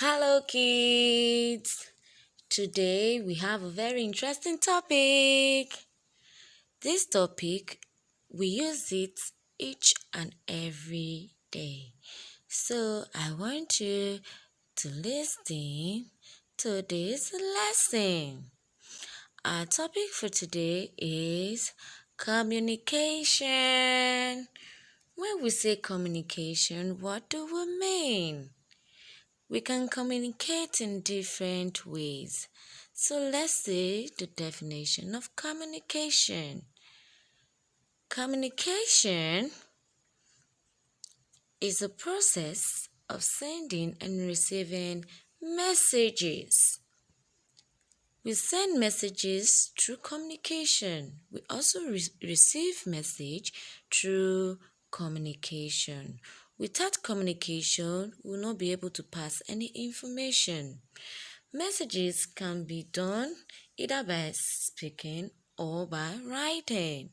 Hello, kids. Today we have a very interesting topic. This topic, we use it each and every day. So I want you to listen to this lesson. Our topic for today is communication. When we say communication, what do we mean? We can communicate in different ways. So let's see the definition of communication. Communication is a process of sending and receiving messages. We send messages through communication. We also receive message through communication. Without communication, we will not be able to pass any information. Messages can be done either by speaking or by writing.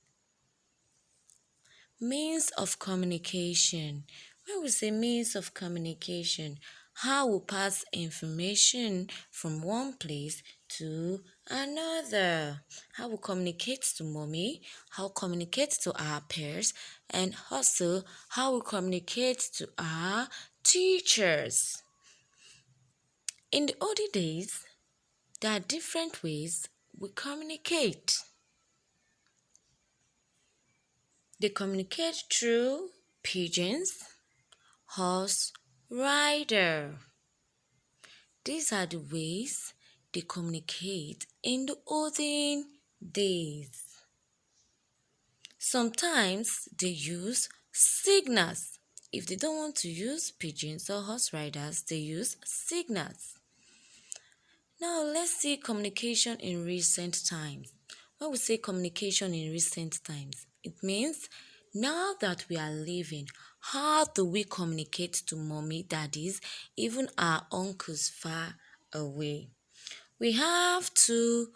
Means of communication. When we say means of communication, how we pass information from one place to another. How we communicate to mommy, how we communicate to our peers, and also how we communicate to our teachers. In the olden days, there are different ways we communicate. They communicate through pigeons, horse, rider. These are the ways they communicate in the olden days. Sometimes they use signals. If they don't want to use pigeons or horse riders, they use signals. Now let's see communication in recent times. When we say communication in recent times, it means now that we are living, how do we communicate to mommy, daddies, even our uncles far away? We have two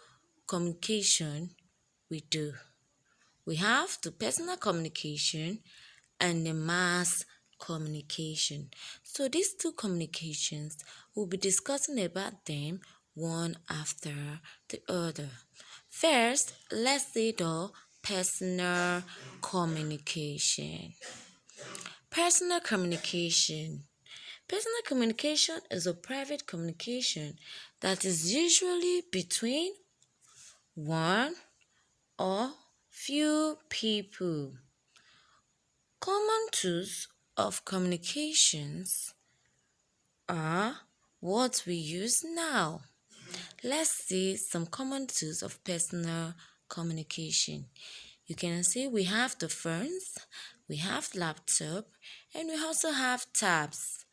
communication we do. We have the personal communication and the mass communication. So these two communications, we'll be discussing about them one after the other. First, let's see the personal communication. Personal communication. Personal communication is a private communication that is usually between one or few people. Common tools of communications are what we use now. Let's see some common tools of personal communication. You can see we have the phones, we have laptop, and we also have tabs.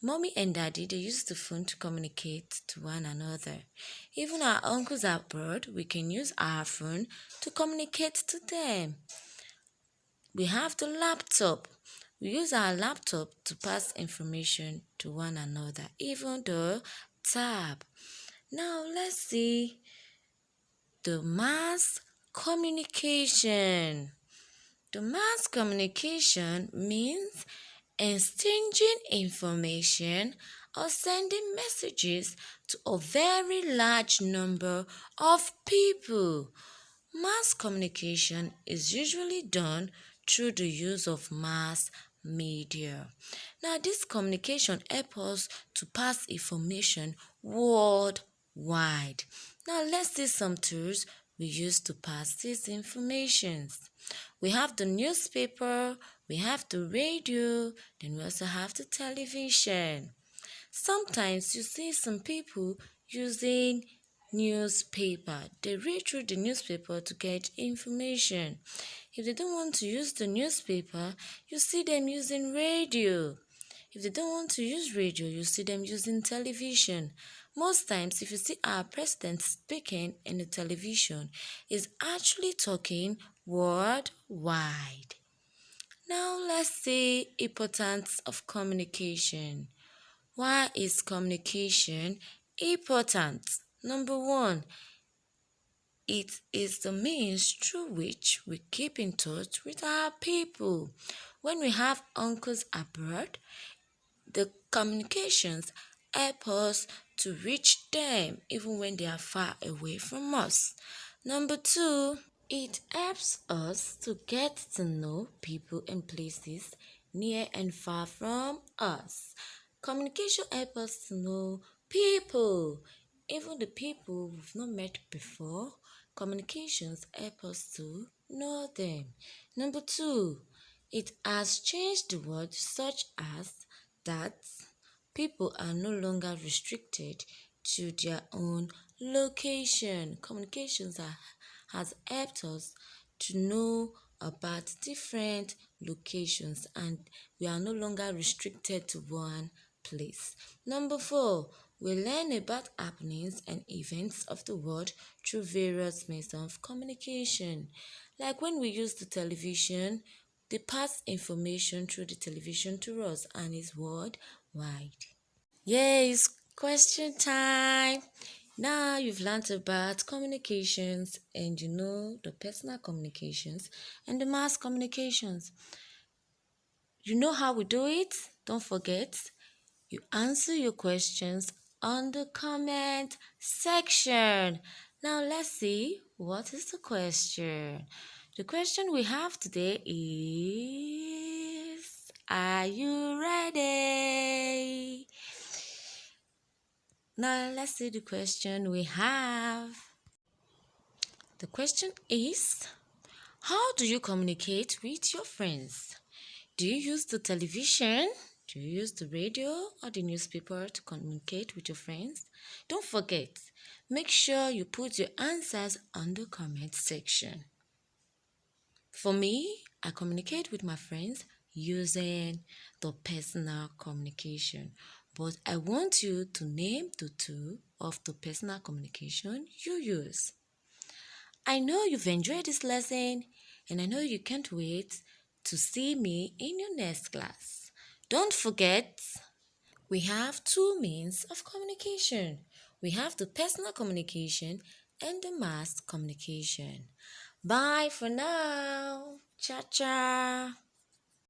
Mommy and daddy, they use the phone to communicate to one another. Even our uncles abroad, we can use our phone to communicate to them. We have the laptop. We use our laptop to pass information to one another, even the tab. Now let's see the mass communication. The mass communication means exchanging information or sending messages to a very large number of people. Mass communication is usually done through the use of mass media. Now, this communication helps us to pass information worldwide. Now, let's see some tools we use to pass these informations. We have the newspaper, we have the radio, then we also have the television. Sometimes you see some people using newspaper. They read through the newspaper to get information. If they don't want to use the newspaper, you see them using radio. If they don't want to use radio, you see them using television. Most times, if you see our president speaking in the television, is actually talking worldwide. Now let's see importance of communication. Why is communication important? Number one, it is the means through which we keep in touch with our people. When we have uncles abroad, the communications help us to reach them even when they are far away from us. Number two, it helps us to get to know people and places near and far from us. Communication helps us to know people, even the people we've not met before. Communications help us to know them. Number two, it has changed the world such as that people are no longer restricted to their own location. Has helped us to know about different locations and we are no longer restricted to one place. Number four, we learn about happenings and events of the world through various means of communication. Like when we use the television, they pass information through the television to us and is worldwide. Yes, question time. Now you've learned about communications and you know the personal communications and the mass communications. You know how we do it? Don't forget, you answer your questions on the comment section. Now let's see what is the question. The question we have today is, are you ready? Now let's see the question we have. The question is, how do you communicate with your friends? Do you use the television? Do you use the radio or the newspaper to communicate with your friends? Don't forget, make sure you put your answers on the comment section. For me, I communicate with my friends using the personal communication. But I want you to name the two of the personal communication you use. I know you've enjoyed this lesson and I know you can't wait to see me in your next class. Don't forget, we have two means of communication. We have the personal communication and the mass communication. Bye for now. Cha cha.